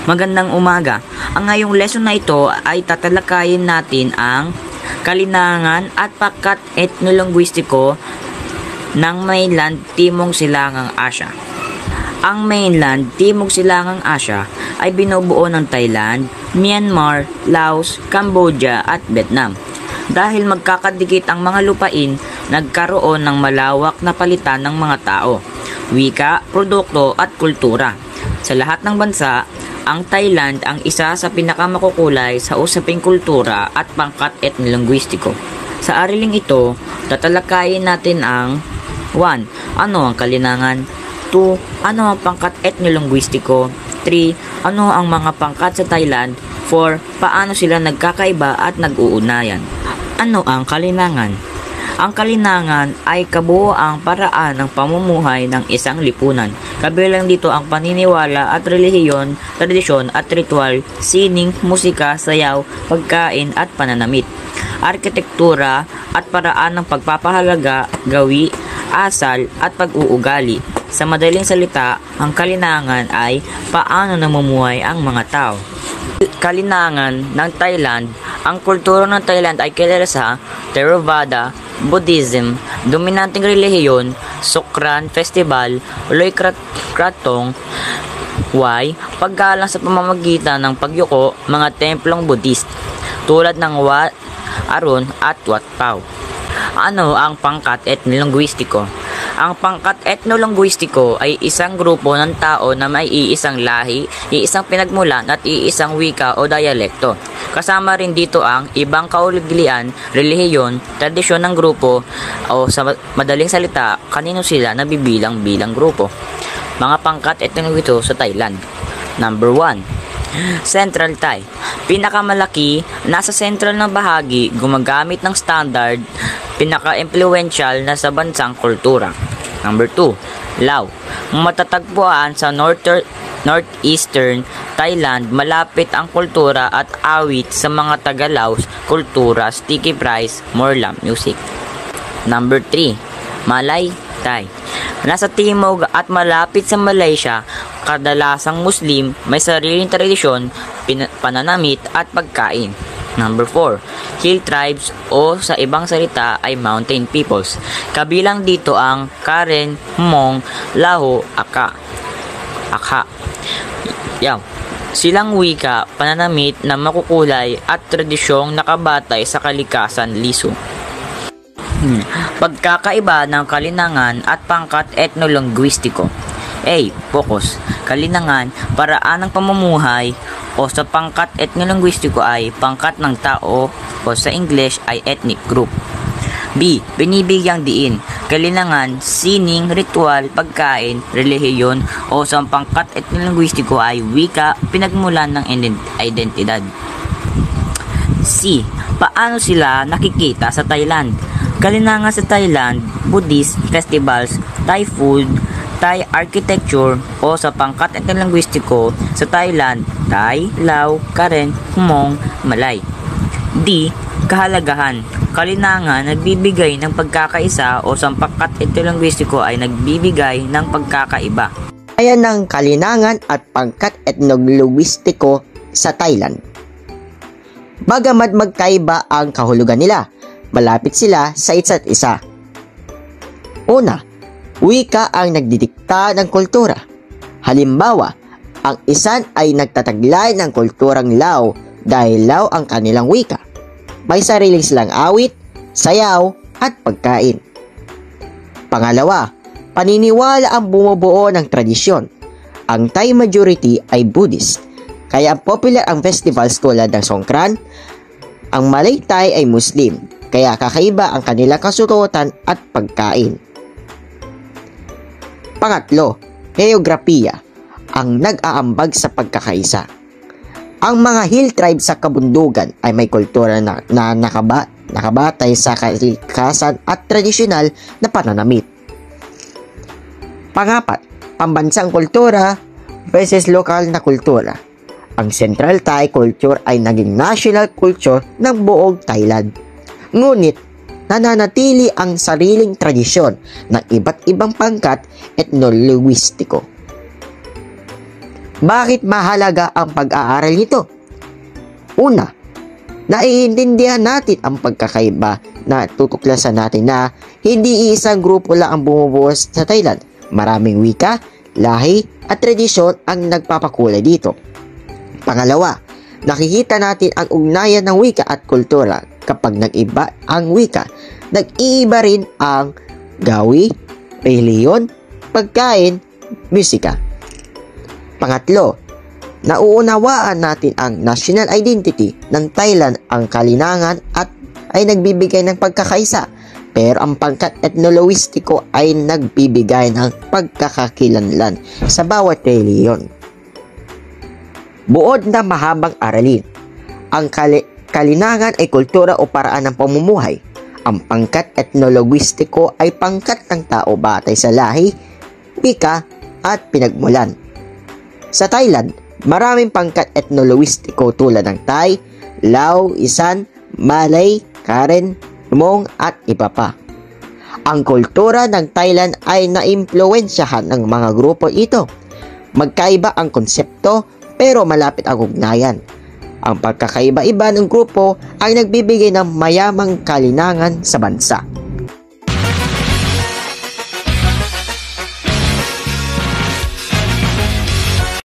Magandang umaga. Ang ngayong lesson na ito ay tatalakayin natin ang kalinangan at pangkat etnolinguistiko ng mainland Timog Silangang Asya. Ang mainland Timog Silangang Asya ay binubuo ng Thailand, Myanmar, Laos, Cambodia at Vietnam. Dahil magkakadikit ang mga lupain, nagkaroon ng malawak na palitan ng mga tao, wika, produkto at kultura. Sa lahat ng bansa, ang Thailand ang isa sa pinakamakukulay sa usaping kultura at pangkat etnolinguistiko. Sa ariling ito, tatalakayin natin ang 1. Ano ang kalinangan? 2. Ano ang pangkat etnolinguistiko? 3. Ano ang mga pangkat sa Thailand? 4. Paano sila nagkakaiba at nag-uunayan? Ano ang kalinangan? Ang kalinangan ay kabuoang paraan ng pamumuhay ng isang lipunan. Kabilang dito ang paniniwala at relihiyon, tradisyon at ritual, sining, musika, sayaw, pagkain at pananamit, arkitektura at paraan ng pagpapahalaga, gawi, asal at pag-uugali. Sa madaling salita, ang kalinangan ay paano namumuhay ang mga tao. Kalinangan ng Thailand. Ang kultura ng Thailand ay kilala sa Theravada, Buddhism, dominanteng relihiyon, Songkran Festival, Loy Krathong, paggalang sa pamamagitan ng pagyuko, mga templong Buddhist, tulad ng Wat Arun at Wat Pao. Ano ang pangkat etnolinguistiko? Ang pangkat etnolinguistiko ay isang grupo ng tao na may iisang lahi, iisang pinagmulan at iisang wika o dialekto. Kasama rin dito ang ibang kauliglian, relihiyon, tradisyon ng grupo o sa madaling salita, kanino sila nabibilang bilang grupo. Mga pangkat etnolinguistiko sa Thailand. Number 1. Central Thai. Pinakamalaki, nasa central na bahagi, gumagamit ng standard, pinaka-impluential na sa bansang kultura. Number 2. Lao. Matatagpuan sa northeastern Thailand, malapit ang kultura at awit sa mga taga-Laos, kultura, sticky rice, morlam music. Number 3. Malay Thai. Nasa timog at malapit sa Malaysia, kadalasang Muslim, may sariling tradisyon, pananamit at pagkain. Number 4. Hill tribes o sa ibang salita ay mountain peoples. Kabilang dito ang Karen, Hmong, Lao, Akha. Silang wika, pananamit na makukulay at tradisyong nakabatay sa kalikasan liso. Pagkakaiba ng kalinangan at pangkat etnolinguistiko. A. Focus. Kalinangan, paraan ng pamumuhay o sa pangkat etnolinguistiko ay pangkat ng tao o sa English ay ethnic group. B. Binibigyang diin. Kalinangan, sining, ritual, pagkain, relihiyon o sa pangkat etnolinguistiko ay wika, pinagmulan ng identidad. C. Paano sila nakikita sa Thailand? Kalinangan sa Thailand, Buddhist festivals, Thai food, Thai architecture o sa pangkat etnolinguistiko sa Thailand, Thai, Lao, Karen, Hmong, Malay. D. Kahalagahan. Kalinangan, nagbibigay ng pagkakaisa o sa pangkat etnolinguistiko ay nagbibigay ng pagkakaiba. Ayan ang kalinangan at pangkat etnolinguistiko sa Thailand. Bagamat magkaiba ang kahulugan nila, malapit sila sa isa't isa. Una, wika ang nagdidikta ng kultura. Halimbawa, ang isan ay nagtataglay ng kulturang Lao dahil Lao ang kanilang wika. May sariling silang awit, sayaw, at pagkain. Pangalawa, paniniwala ang bumubuo ng tradisyon. Ang Thai majority ay Buddhist, kaya popular ang festivals tulad ng Songkran. Ang Malay Thai ay Muslim, kaya kakaiba ang kanilang kasuotan at pagkain. Pangatlo, geografiya, ang nag-aambag sa pagkakaisa. Ang mga hill tribes sa kabundugan ay may kultura na nakabatay sa kalikasan at tradisyonal na pananamit. Pangapat, pambansang kultura versus lokal na kultura. Ang Central Thai culture ay naging national culture ng buong Thailand. Ngunit, nananatili ang sariling tradisyon ng iba't ibang pangkat etnolinguistiko. Bakit mahalaga ang pag-aaral nito? Una, naiintindihan natin ang pagkakaiba na tutuklasan natin na hindi isang grupo lang ang bumubuo sa Thailand. Maraming wika, lahi at tradisyon ang nagpapakulay dito. Pangalawa, nakikita natin ang ugnayan ng wika at kultura. Kapag nag-iba ang wika, nag-iiba rin ang gawi, reliyon, pagkain, musika. Pangatlo, nauunawaan natin ang national identity ng Thailand, ang kalinangan at ay nagbibigay ng pagkakaisa, pero ang pangkat etnolowistiko ay nagbibigay ng pagkakakilanlan sa bawat reliyon. Buod na mahabang aralin, ang kalinangan ay kultura o paraan ng pamumuhay. Ang pangkat etnolowistiko ay pangkat ng tao batay sa lahi, wika at pinagmulan. Sa Thailand, maraming pangkat etnolowistiko tulad ng Thai, Lao, Isan, Malay, Karen, Hmong at iba pa. Ang kultura ng Thailand ay naimpluwensyahan ng mga grupo ito. Magkaiba ang konsepto pero malapit ang ugnayan. Ang pagkakaiba-iba ng grupo ay nagbibigay ng mayamang kalinangan sa bansa.